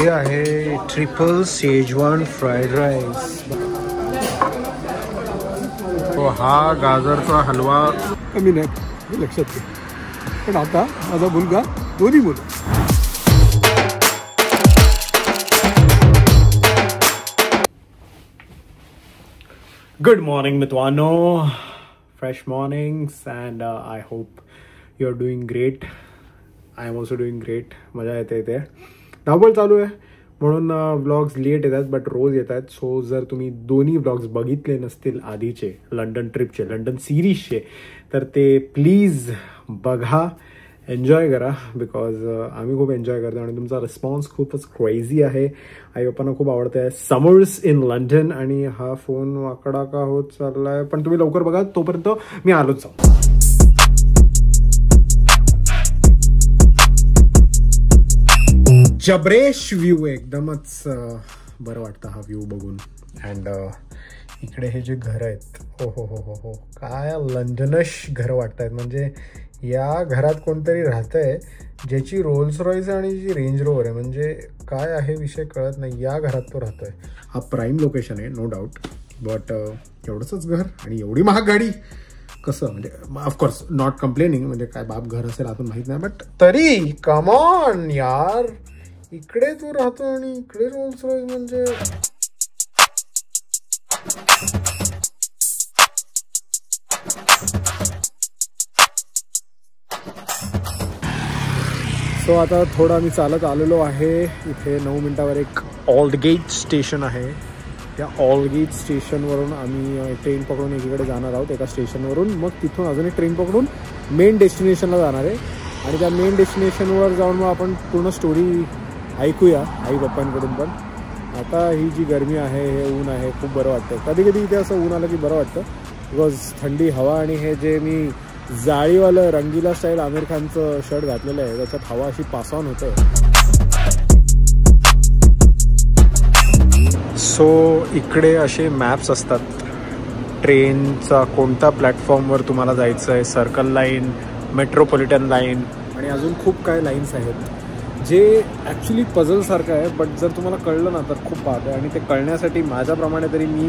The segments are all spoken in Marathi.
हे आहे ट्रिपल शेजवान फ्राईड राईस. तो हा गाजरचा हलवा कमी नाही हे लक्षात घे. पण आता माझा मुलगा दोन्ही मुलं Good morning मित्रांनो, fresh mornings and I hope you are doing great. I am also doing great. मजा येते इथे. धावपळ चालू आहे म्हणून व्लॉग्स लेट येतात बट रोज येत आहेत. सो जर तुम्ही दोन्ही व्लॉग्स बघितले नसतील आधीचे लंडन ट्रिपचे लंडन सिरीजचे तर ते प्लीज बघा, एन्जॉय करा बिकॉज आम्ही खूप एन्जॉय करतो आणि तुमचा रिस्पॉन्स खूपच क्रेझी आहे. आई बाप्पांना खूप आवडतं आहे समर्स इन लंडन. आणि हा फोन वाकडा का होत चाललाय पण तुम्ही लवकर बघा, तोपर्यंत मी आलोच जाऊ. जबरेश व्ह्यू एकदमच बरं वाटतं हा व्ह्यू बघून. अँड इकडे हे जे घर आहेत हो हो हो हो हो काय लंडनश घर वाटत आहेत. म्हणजे या घरात कोणतरी राहतंय ज्याची रोल्स रॉईस आणि जी रेंज रोवर आहे. म्हणजे काय आहे विषय कळत नाही. या घरात तो राहतोय. हा प्राईम लोकेशन आहे नो डाऊट बट एवढंच घर आणि एवढी महाग गाडी कसं. म्हणजे ऑफकोर्स नॉट कंप्लेनिंग, म्हणजे काय बाप घर असेल आतून माहीत नाही बट तरी कम ऑन यार, इकडे तू राहतो आणि इकडे रोल्स रॉईस. म्हणजे सो आता थोडं आम्ही चालत आलेलो आहे. इथे 9 मिनिटावर एक ऑल्डगेट स्टेशन आहे. त्या ऑल्डगेट स्टेशनवरून आम्ही ट्रेन पकडून एकीकडे जाणार आहोत एका स्टेशनवरून. मग तिथून अजून एक ट्रेन पकडून मेन डेस्टिनेशनला जाणार आहे. आणि त्या मेन डेस्टिनेशनवर जाऊन मग आपण पूर्ण स्टोरी ऐकूया आई बाप्पांकडून. पण आता ही जी गरमी आहे, हे ऊन आहे, खूप बरं वाटतं. कधी कधी इथे असं ऊन आलं की बरं वाटतं बिकॉज थंडी हवा. आणि हे जे मी जाळीवालं रंगीला स्टाईल आमिर खानचं शर्ट घातलेलं आहे त्याच्यात हवा अशी पास ऑन होते. सो इकडे असे मॅप्स असतात ट्रेनचा कोणत्या प्लॅटफॉर्मवर तुम्हाला जायचं आहे. सर्कल लाईन, मेट्रोपॉलिटन लाईन आणि अजून खूप काय लाईन्स आहेत जे ॲक्च्युली पझलसारखं आहे. बट जर तुम्हाला कळलं ना तर खूप बाद आहे. आणि ते कळण्यासाठी माझ्याप्रमाणे तरी मी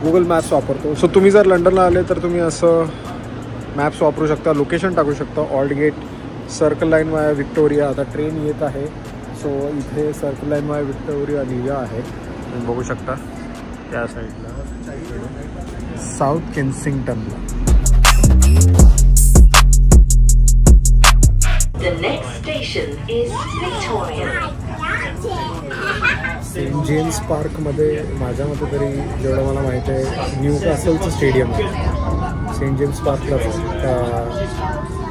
गुगल मॅप्स वापरतो. सो तुम्ही जर लंडनला आले तर तुम्ही असं मॅप्स वापरू शकता, लोकेशन टाकू शकता. ऑल्डगेट, सर्कल लाईन वाया विक्टोरिया. आता ट्रेन येत आहे सो इथे सर्कल लाईन वाया विक्टोरिया लिहिलं आहे तुम्ही बघू शकता. त्या साईडला साऊथ केन्सिंग्टनला. सेंट जेम्स पार्कमध्ये माझ्या मते तरी जेवढं मला माहिती आहे न्यू कॅसलचं स्टेडियम आहे. सेंट जेम्स पार्कला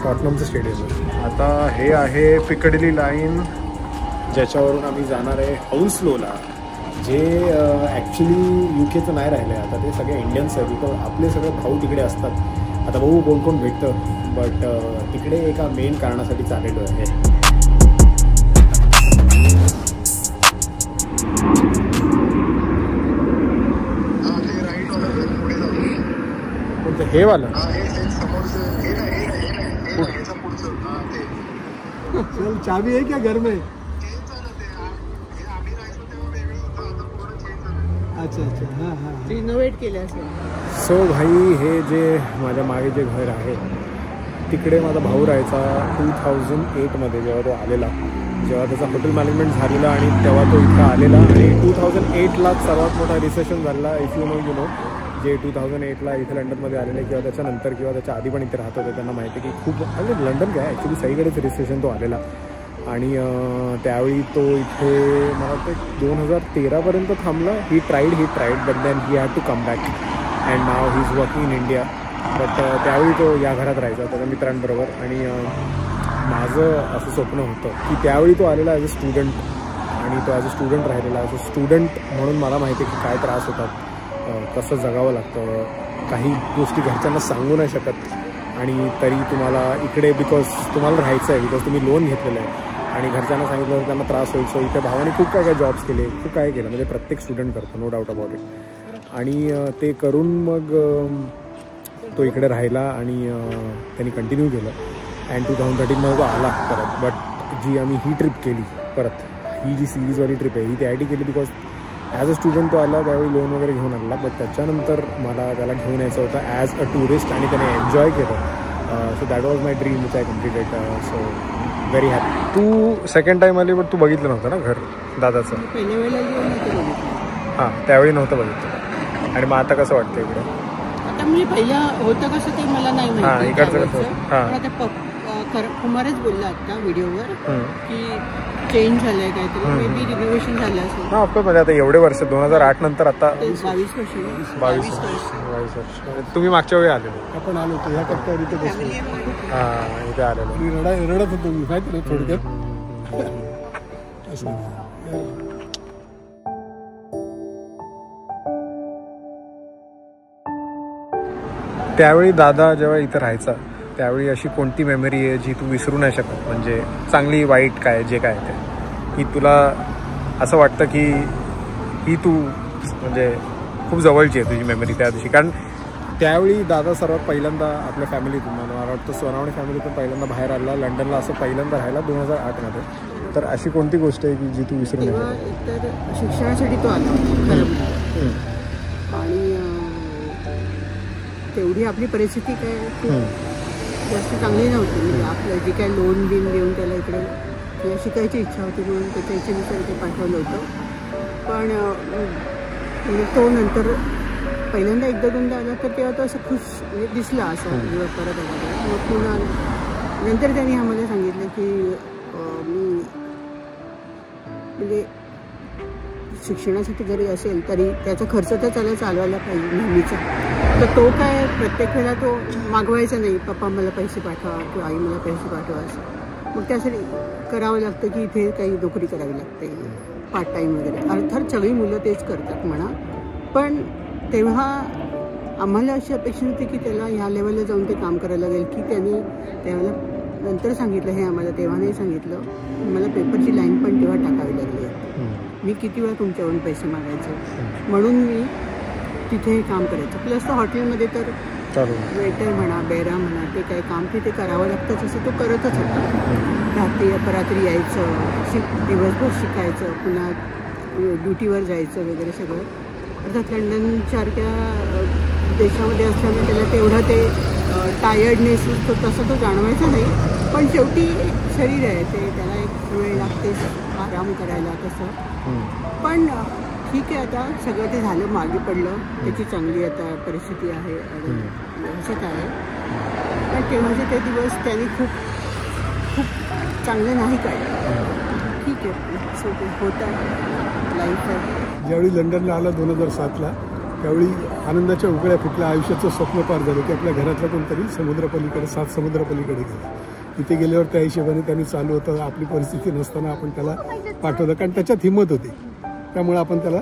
टॉटनमचं स्टेडियम आहे. आता हे आहे पिकडली लाईन ज्याच्यावरून आम्ही जाणार आहे हाऊसलोला, जे ॲक्च्युली UKचं नाही राहिलं आहे. आता ते सगळे इंडियन्स आहेत बिकॉज आपले सगळे भाऊ तिकडे असतात. आता बघू कोण कोण भेटतं बट तिकडे एका मेन कारणासाठी चाललेलो आहे. हे वाला चल चाबी है क्या घर में? अच्छा अच्छा हां हां रिनोव्हेट केलं असेल. सो भाई हे जे माझ्या मागे जे घर आहे तिकडे माझा भाऊ राहायचा 2008मध्ये जेव्हा तो आलेला, जेव्हा त्याचा हॉटेल मॅनेजमेंट झालेला आणि तेव्हा तो इथं आलेला. आणि 2008ला सर्वात मोठा रिसेशन झालेला इफ यू नो जे 2008ला इथे लंडनमध्ये आलेले किंवा त्याच्यानंतर किंवा त्याच्या आधी पण इथे राहत होते त्यांना माहिती की खूप म्हणजे लंडन काय ॲक्च्युली सगळीकडेच रिसेशन तो आलेला. आणि त्यावेळी तो इथे मला वाटतं 2013पर्यंत थांबला. He tried but then he had to come back and now he is working in India. But त्यावेळी तो या घरात राहायचा त्याच्या मित्रांबरोबर. आणि माझं असं स्वप्न होतं की त्यावेळी तो आलेला ॲज अ स्टुडंट आणि तो ॲज अ स्टुडंट राहिलेला. ॲज अ स्टुडंट म्हणून मला माहिती आहे की काय त्रास होतात, कसं जगावं लागतं, काही गोष्टी घरच्यांना सांगू नाही शकत. आणि तरी तुम्हाला इकडे बिकॉज तुम्हाला राहायचं आहे बिकॉज तुम्ही लोन घेतलेलं आहे आणि घरच्यांना सांगितलं तर त्यांना त्रास होईल. सो इथे भावाने खूप काय जॉब्स केले, खूप काय केलं. म्हणजे प्रत्येक स्टुडंट करतो नो डाऊट अबाउट इट. आणि ते करून मग तो इकडे राहिला आणि त्यांनी कंटिन्यू केलं. अँड 2013मध्ये तो आला परत. बट जी आम्ही ही ट्रिप केली परत ही जी सिरीजवाली ट्रिप आहे ही त्यासाठी केली बिकॉज ॲज अ स्टुडंट तो आला त्यावेळी लोन वगैरे घेऊन आला, बट त्याच्यानंतर मला त्याला घेऊन यायचं होतं ॲज अ टुरिस्ट आणि त्याने एन्जॉय केलं. So that was my dream which I completed. So very happy. तू सेकंड टाईम आली बट तू बघितलं नव्हतं ना घर दादाचं? पहिल्या वेळेला हां त्यावेळी नव्हतं बघितलं. आणि मग आता कसं वाटतं इकडे? आता म्हणजे पहिलं होतं कसं ते मला नाही हां माहिती. इकडचं कसं? हां आता कुमारच बोलला आता व्हिडिओवर की चेंज झालंय काहीतरी, मे बी रिनोव्हेशन झालं असेल. हां ऑफकोर्स. म्हणजे आता एवढे वर्ष 2008 नंतर आता 22 वर्ष. 22 वर्ष. तुम्ही मागच्या वेळी आले? आपण आलो होतो ह्या टप्प्यावर इथे बसलो. हां इथे आलेलो. रडत होतो मी माहिती ना थोडक्यात असं. त्यावेळी दादा जेव्हा इथं राहायचा त्यावेळी अशी कोणती मेमरी आहे जी तू विसरू नाही शकत? म्हणजे चांगली वाईट काय जे काय ते की तुला असं वाटतं की ही तू म्हणजे खूप जवळची आहे तुझी मेमरी त्या दिवशी? कारण त्यावेळी दादा सर्वात पहिल्यांदा आपल्या फॅमिलीतून मला वाटतं सोनावणे फॅमिलीतून पहिल्यांदा बाहेर आला लंडनला, असं पहिल्यांदा राहायला 2008मध्ये. तर अशी कोणती गोष्ट आहे की जी तू विसरू नाही शकत? तर शिक्षणासाठी तो आला खरं. आणि तेवढी आपली परिस्थिती काय जास्त चांगली नव्हती. म्हणजे आपलं जे काय लोन बिन देऊन त्याला इकडे किंवा शिकायची इच्छा होती म्हणून त्याच्या इच्छेनुसार ते पाठवलं होतं. पण म्हणजे तो नंतर पहिल्यांदा एकदा दोनदा आला तर तेव्हा तो असं खुश दिसला असं परत आला. मग पुन्हा नंतर त्यांनी आम्हाला सांगितलं की मी म्हणजे शिक्षणासाठी जरी असेल तरी त्याचा खर्च तर त्याला चालवायला पाहिजे नेहमीचा. तर तो काय प्रत्येक वेळेला तो मागवायचा नाही, पप्पा मला पैसे पाठवा किंवा आई मला पैसे पाठवा असं. मग त्यासाठी करावं लागतं की इथे काही नोकरी करावी लागते पार्ट टाईम वगैरे. अर्थात सगळी मुलं तेच करतात म्हणा. पण तेव्हा आम्हाला अशी अपेक्षा होती की त्याला ह्या लेवलला जाऊन ते काम करायला लागेल की त्यांनी त्यावेळेला नंतर सांगितलं हे आम्हाला, तेव्हा नाही सांगितलं. मला पेपरची लाईन पण तेव्हा टाकावी लागली. मी किती वेळा तुमच्याकडून पैसे मागायचे म्हणून मी तिथे काम करायचं. प्लस तो हॉटेलमध्ये तर वेटर म्हणा बेरा म्हणा ते काय काम तिथे करावं लागतंच असं तो करतच होता. रात्री यायचं, दिवसभर शिकायचं, पुन्हा ड्युटीवर जायचं वगैरे सगळं. अर्थात लंडनसारख्या देशामध्ये असल्यामुळे त्याला तेवढा ते टायर्डनेस तो तसं तो जाणवायचा नाही. पण शेवटी शरीर आहे ते, त्याला एक वेळ लागते आराम करायला तसं. पण ठीक आहे आता सगळं ते झालं, मागे पडलं. त्याची चांगली आता परिस्थिती आहे आणि व्यवस्थित आहे. पण तेव्हाचे ते दिवस त्यांनी खूप खूप चांगले नाही काढले. ठीक आहे सो होत आहे, लाईफ आहे. ज्यावेळी लंडनला आला 2007ला त्यावेळी आनंदाच्या उकळ्या फुटल्या. आयुष्याचं स्वप्न पार झालं की आपल्या घरातलं कोणतरी समुद्रपलीकडे 7 समुद्रपलीकडे गेलं. तिथे गेल्यावर त्या हिशोबाने त्यांनी चालू होतं. आपली परिस्थिती नसताना आपण त्याला पाठवलं कारण त्याच्यात हिंमत होती. त्यामुळे आपण त्याला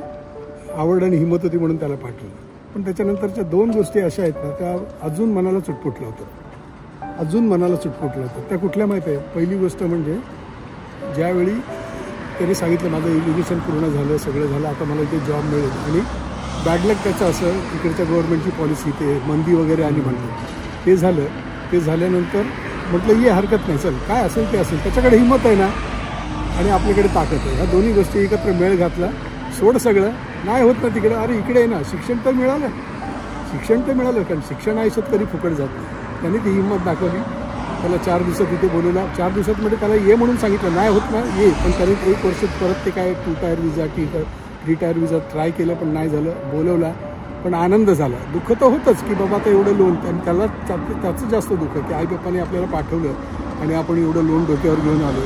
आवड आणि हिंमत होती म्हणून त्याला पाठवलं. पण त्याच्यानंतरच्या 2 गोष्टी अशा आहेत ना त्या अजून मनाला चुटपुटल्या होतं. त्या कुठल्या माहीत आहे? पहिली गोष्ट म्हणजे ज्यावेळी त्यांनी सांगितलं माझं एज्युकेशन पूर्ण झालं, सगळं झालं, आता मला इथे जॉब मिळेल. आणि बॅड लक त्याचं असं इकडच्या गव्हर्नमेंटची पॉलिसी ते मंदी वगैरे आली म्हणतात. ते झालं. ते झाल्यानंतर म्हटलं ये हरकत नाही, चल काय असेल ते असेल. त्याच्याकडे हिंमत आहे ना आणि आपल्याकडे ताकद आहे. ह्या दोन्ही गोष्टी एकत्र मेळ घातला. सोड सगळं नाही होत ना तिकडे, अरे इकडे आहे ना शिक्षण तर मिळालं कारण शिक्षण आयुष्यात कधी फुकट जात नाही. त्यांनी ती हिंमत दाखवली. त्याला 4 दिवसात इथे बोलवला. 4 दिवसांमध्ये त्याला ये म्हणून सांगितलं, नाही होत ना ये. पण त्याने 1 वर्ष परत ते काय 2 टायर विजा 3 टायर विजा ट्राय केलं पण नाही झालं. बोलवला पण आनंद झाला. दुःख तर होतंच की बाबा आता एवढं लोन, आणि त्याला त्याचं जास्त दुःख की आई बाप्पाने आपल्याला पाठवलं आणि आपण एवढं लोन डोक्यावर घेऊन आलो.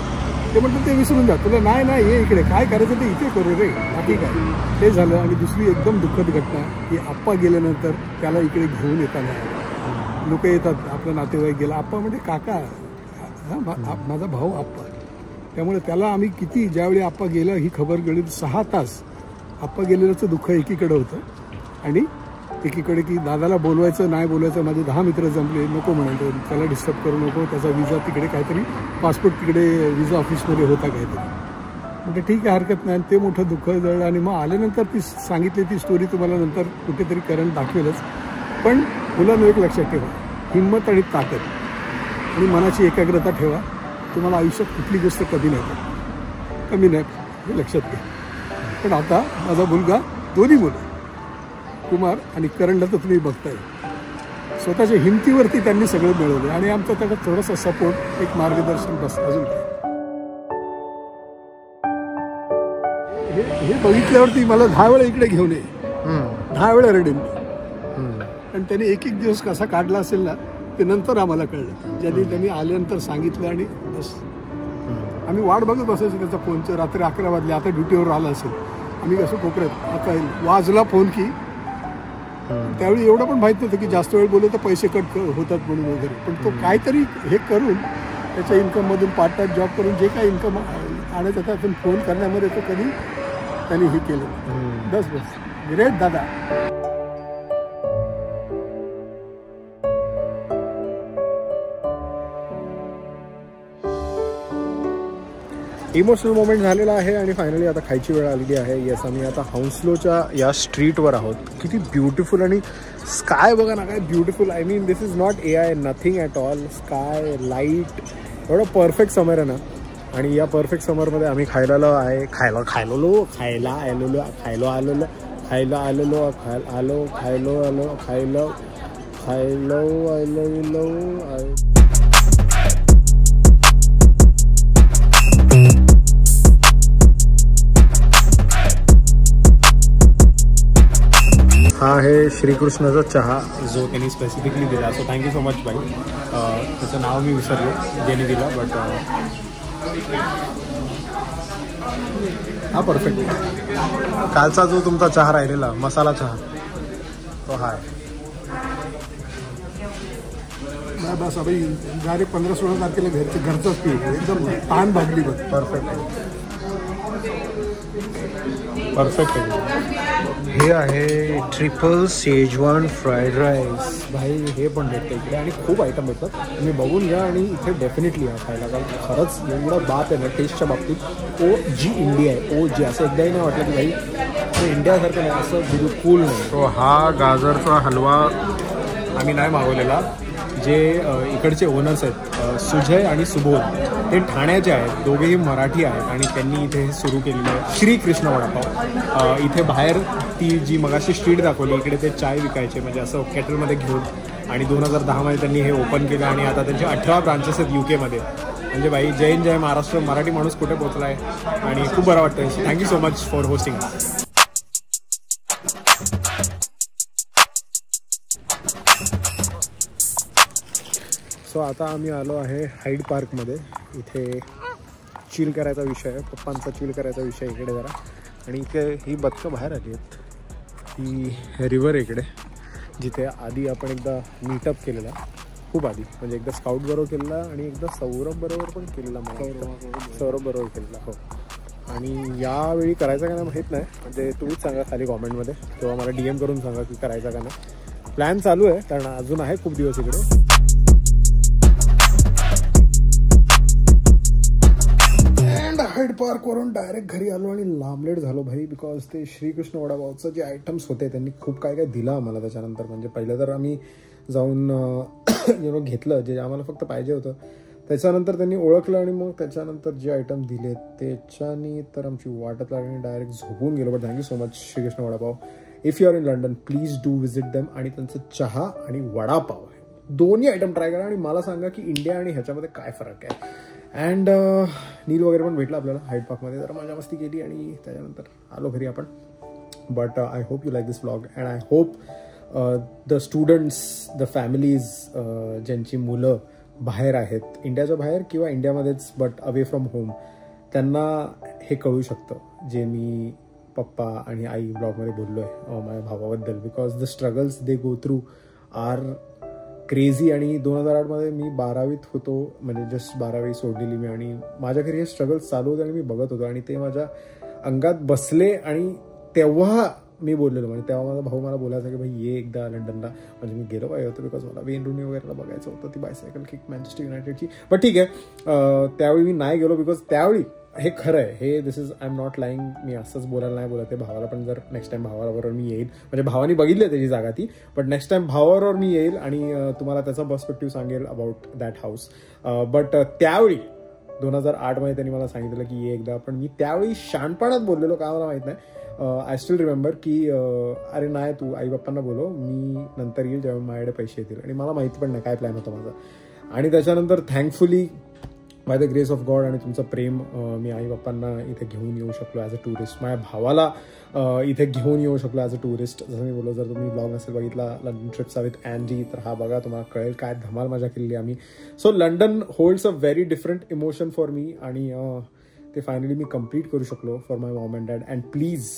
ते म्हणतात ते विसरून जा, तुला नाही ये इकडे काय करायचं ते इथे करू रे, बाकी काय. ते झालं. आणि दुसरी एकदम दुःखद घटना की आप्पा गेल्यानंतर त्याला इकडे घेऊन येताना लोक येतात. आपला नातेवाईक गेला, आप्पा म्हणजे काका, माझा भाऊ आप्पा. त्यामुळे त्याला आम्ही किती ज्यावेळी आप्पा गेला ही खबर कळली 6 तास आप्पा गेलेल्याचं दुःख एकीकडे होतं आणि एकीकडे की दादाला बोलवायचं नाही बोलवायचं. माझे 10 मित्र जमले, नको म्हणाले त्याला डिस्टर्ब करू नको, त्याचा विजा तिकडे काहीतरी पासपोर्ट तिकडे विजा ऑफिसमध्ये होता काहीतरी. म्हणजे ठीक आहे हरकत नाही. ते मोठं दुःख जळलं. आणि मग आल्यानंतर ती सांगितली ती स्टोरी तुम्हाला नंतर कुठेतरी करंट दाखवेलच. पण मुलांना एक लक्षात ठेवा, हिंमत आणि ताकद आणि मनाची एकाग्रता ठेवा. तुम्हाला आयुष्यात कुठली गोष्ट कमी नाही हे लक्षात घ्या. पण आता माझा मुलगा, दोन्ही मुलं कुमार आणि करणला तर तुम्ही बघताय, स्वतःच्या हिमतीवरती त्यांनी सगळं मिळवलं आणि आमचा त्याला थोडासा सपोर्ट, एक मार्गदर्शन बस, अजून काय. हे बघितल्यावरती मला 10 वेळा इकडे घेऊन ये, 10 वेळा रडेन. आणि त्यांनी एक दिवस कसा काढला असेल ना ते नंतर आम्हाला कळलं, त्यांनी आल्यानंतर सांगितलं. आणि बस आम्ही वाट बघत बसायचो त्याचा फोनचं. रात्री 11 वाजले, आता ड्युटीवर आला असेल, आम्ही कसं कोपऱ्यात, आता वाजला फोन की. त्यावेळी एवढं पण माहीत नव्हतं की जास्त वेळ बोललं तर पैसे कट होतात म्हणून वगैरे. पण तो काहीतरी हे करून त्याच्या इन्कममधून पार्ट टाइम जॉब करून जे काही इन्कम आणत होता आपण फोन करण्यामध्ये तो कधी त्यांनी हे केलं. बस ग्रेट दादा. इमोशनल मोमेंट झालेला आहे आणि फायनली आता खायची वेळ आलेली आहे. येस, आम्ही आता हौसलोच्या या स्ट्रीटवर आहोत. किती ब्युटिफुल आणि स्काय बघा ना, काय beautiful. I mean this is not AI, nothing at all. Sky, light, एवढं परफेक्ट समर आहे ना. आणि या परफेक्ट समरमध्ये आम्ही खायला आलेलो हा आहे श्रीकृष्णाचा चहा जो त्यांनी स्पेसिफिकली दिला. सो थँक्यू सो मच बाई. त्याचं नाव मी विसरलो ज्याने दिला, बट हा परफेक्ट. कालचा जो तुमचा चहा राहिलेला मसाला चहा तो हा आहे. बस अभी डायरेक्ट 15-16 तारखेला घरचंच पीठ एकदम ताण भागली बघ. परफेक्ट परफेक्ट आहे. हे आहे ट्रिपल शेजवान फ्राईड राईस. भाई हे पण भेटतं इकडे आणि खूप आयटम भेटतात. तुम्ही बघून घ्या आणि इथे डेफिनेटली या खायला, कारण खरंच एवढं बात आहे ना टेस्टच्या बाबतीत. OG इंडिया आहे, OG. असं एकदाही नाही वाटलं की भाई इंडियासारखं नाही, असं बिलकुल नाही. तो हा गाजरचा हलवा आम्ही नाही मागवलेला. जे इकडचे ओनर्स आहेत सुजय आणि सुबोध, ते ठाण्याचे आहेत, दोघेही मराठी आहेत आणि त्यांनी इथे सुरू केलेलं आहे श्रीकृष्ण वडापाव. इथे बाहेर ती जी मगाशी स्ट्रीट दाखवली इकडे ते चाय विकायचे, म्हणजे असं केटलमध्ये घेऊन. आणि 2010मध्ये त्यांनी हे ओपन केलं आणि आता त्यांचे 18 ब्रांचेस आहेत UK मध्ये. म्हणजे भाई जय जय महाराष्ट्र, मराठी माणूस कुठे पोहोचला आहे आणि खूप बरं वाटतं. Thank you so much for hosting. So आता आम्ही आलो आहे हाईड पार्कमध्ये. इथे चिल करायचा विषय आहे, पप्पांचा चिल करायचा विषय इकडे जरा. आणि इथे ही बदकं बाहेर आली आहेत. ही रिव्हर इकडे, जिथे आधी आपण एकदा मीटअप केलेला, खूप आधी, म्हणजे एकदा स्काउट बरोबर केलेला आणि एकदा सौरभ बरोबर पण केलेला. सौरभ बरोबर केलेला हो. आणि यावेळी करायचा का नाही माहीत नाही, म्हणजे तुम्हीच सांगा खाली कॉमेंटमध्ये किंवा मला DM करून सांगा की करायचा का नाही. प्लॅन चालू आहे, कारण अजून आहे खूप दिवस इकडे. हाईड पार्कवरून डायरेक्ट घरी आलो आणि लांबलेट झालो भाई, बिकॉज ते श्रीकृष्ण वडापावचं जे आयटम्स होते त्यांनी खूप काय काय दिलं आम्हाला त्याच्यानंतर. म्हणजे पहिलं तर आम्ही जाऊन घेतलं जे आम्हाला फक्त पाहिजे होतं. त्याच्यानंतर त्यांनी ओळखलं आणि मग त्याच्यानंतर जे आयटम दिले त्याच्यानी तर आमची वाटत लागली, डायरेक्ट झोपून गेलो. But thank you so much Shrikrishna Vadapav. If you are in London please do visit them. आणि त्यांचं चहा आणि वडापाव दोन्ही आयटम ट्राय करा आणि मला सांगा की इंडिया आणि ह्याच्यामध्ये काय फरक आहे. अँड नील वगैरे पण भेटला आपल्याला हाईड पार्कमध्ये, जरा मजा मस्ती केली आणि त्याच्यानंतर आलो घरी आपण. But I hope you like this vlog and I hope the students, the families ज्यांची मुलं बाहेर आहेत, इंडियाच्या बाहेर किंवा इंडियामध्येच बट अवे फ्रॉम होम, त्यांना हे कळू शकतं जे मी पप्पा आणि आई ब्लॉगमध्ये बोललो आहे माझ्या भावाबद्दल. Because the struggles they go through are crazy. आणि 2008मध्ये मी 12वीत होतो, म्हणजे जस्ट 12वी सोडलेली मी, आणि माझ्या घरी हे स्ट्रगल्स चालू होते आणि मी बघत होतो आणि ते माझ्या अंगात बसले. आणि तेव्हा मी बोललेलो, म्हणजे तेव्हा माझा भाऊ मला बोलायचा की भाई ये एकदा लंडनला. म्हणजे मी गेलो पाहिजे होतं बिकॉज मला वेन रुनी वगैरेला बघायचं होतं, ती बायसायकल किक मँचेस्टर युनायटेडची. बट ठीक आहे, त्यावेळी मी नाही गेलो बिकॉज त्यावेळी हे खरं आहे, हे this is I am not lying. मी असंच बोलायला नाही बोलत आहे. भावाला पण जर नेक्स्ट टाइम भावाबरोबर मी येईल, म्हणजे भावानी बघितली त्याची जागा ती, बट नेक्स्ट टाइम भावाबरोबर मी येईल आणि तुम्हाला त्याचा पर्स्पेक्टिव्ह सांगेल अबाउट दॅट हाऊस. बट त्यावेळी 2008 मध्ये त्यांनी मला सांगितलं की ये एकदा, पण मी त्यावेळी शहाणपणात बोललेलो का मला माहीत नाही. आय स्टील रिमेंबर की अरे नाही तू आई बाप्पांना बोलव, मी नंतर येईल जेव्हा माझ्याकडे पैसे येतील. आणि मला माहिती पण नाही काय प्लॅन होता माझा. आणि त्याच्यानंतर thankfully by the grace of God आणि तुमचं प्रेम मी आई बाप्पांना इथे घेऊन येऊ शकलो ॲज अ टुरिस्ट. माझ्या भावाला इथे घेऊन येऊ शकलो ॲज अ टुरिस्ट. जसं मी बोललो, जर तुम्ही ब्लॉग नसेल बघितला लंडन ट्रिप्सचा विथ अँडी तर हा बघा, तुम्हाला कळेल काय धमाल मजा केली आम्ही. So London holds a very different emotion for me. आणि ते फायनली मी कम्प्लीट करू शकलो for my mom and dad. And please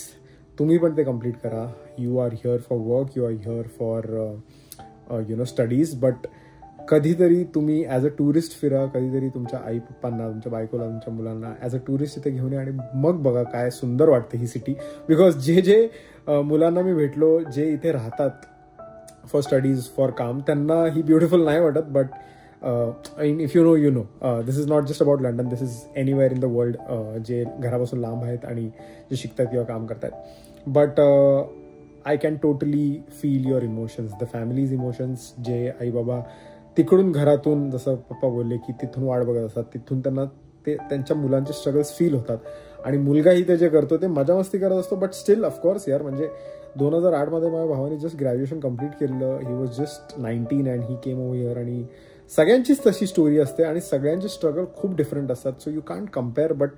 तुम्ही पण ते कम्प्लीट करा. You are here for work, you are here for studies, but कधीतरी तुम्ही ॲज अ टुरिस्ट फिरा. कधीतरी तुमच्या आई पप्पांना, तुमच्या बायकोला, तुमच्या मुलांना ॲज अ टुरिस्ट इथे घेऊन या आणि मग बघा काय सुंदर वाटते ही सिटी. बिकॉज जे मुलांना मी भेटलो जे इथे राहतात फॉर स्टडीज, फॉर काम, त्यांना ही ब्युटिफुल नाही वाटत. But if you know this is not just about London, this is anywhere in the world. जे घरापासून लांब आहेत आणि जे शिकतात किंवा काम करतात. But I can totally feel your emotions, the families emotions. जे आई बाबा तिकडून घरातून, जसं पप्पा बोलले की तिथून वाट बघत असतात, तिथून त्यांना ते त्यांच्या मुलांचे स्ट्रगल्स फील होतात. आणि मुलगाही ते जे करतो ते मजा मस्ती करत असतो. बट स्टील ऑफकोर्स यार, म्हणजे 2008 मध्ये माझ्या भावाने जस्ट ग्रॅज्युएशन कम्प्लीट केलं. He was just 19 and he came over here. आणि सगळ्यांचीच तशी स्टोरी असते आणि सगळ्यांचे स्ट्रगल खूप डिफरंट असतात. So you can't compare, but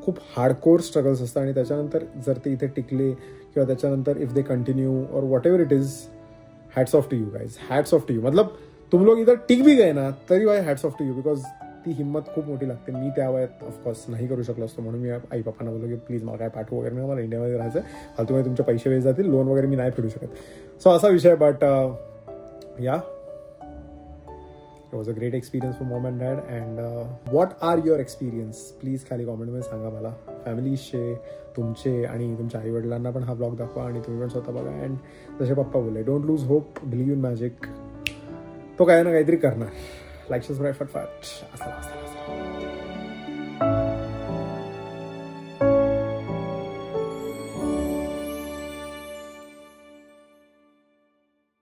खूप हार्डकोर स्ट्रगल्स असतात. आणि त्याच्यानंतर जर ते इथे टिकले किंवा त्याच्यानंतर इफ दे कंटिन्यू और whatever it is, hats off to you guys, hats off to you. मतलब तुम लोग इधर टिक भी गए ना तरी why hats off to you. Because ती हिंमत खूप मोठी लागते. मी त्या वयात ऑफकोर्स नाही करू शकलो असतो. म्हणून मी आई पप्पांना बोललो की प्लीज मला काय पाठवू वगैरे, मला इंडियामध्ये राहायचं, फालतूमध्ये तुमचे पैसे वेस्ट जातील, लोन वगैरे मी नाही फेडू शकत. सो असा विषय. बट या it was a great experience for mom and dad. And what are your experience, please खाली कॉमेंटमध्ये सांगा मला. फॅमिलीचे तुमचे आणि तुमच्या आईवडिलांना पण हा ब्लॉग दाखवा आणि तुम्ही पण स्वतः बघा. अँड जसे पप्पा बोलले, don't lose hope, believe in magic. तो काय ना काहीतरी करणार. लाईक सबस्क्राईब फटफट. असं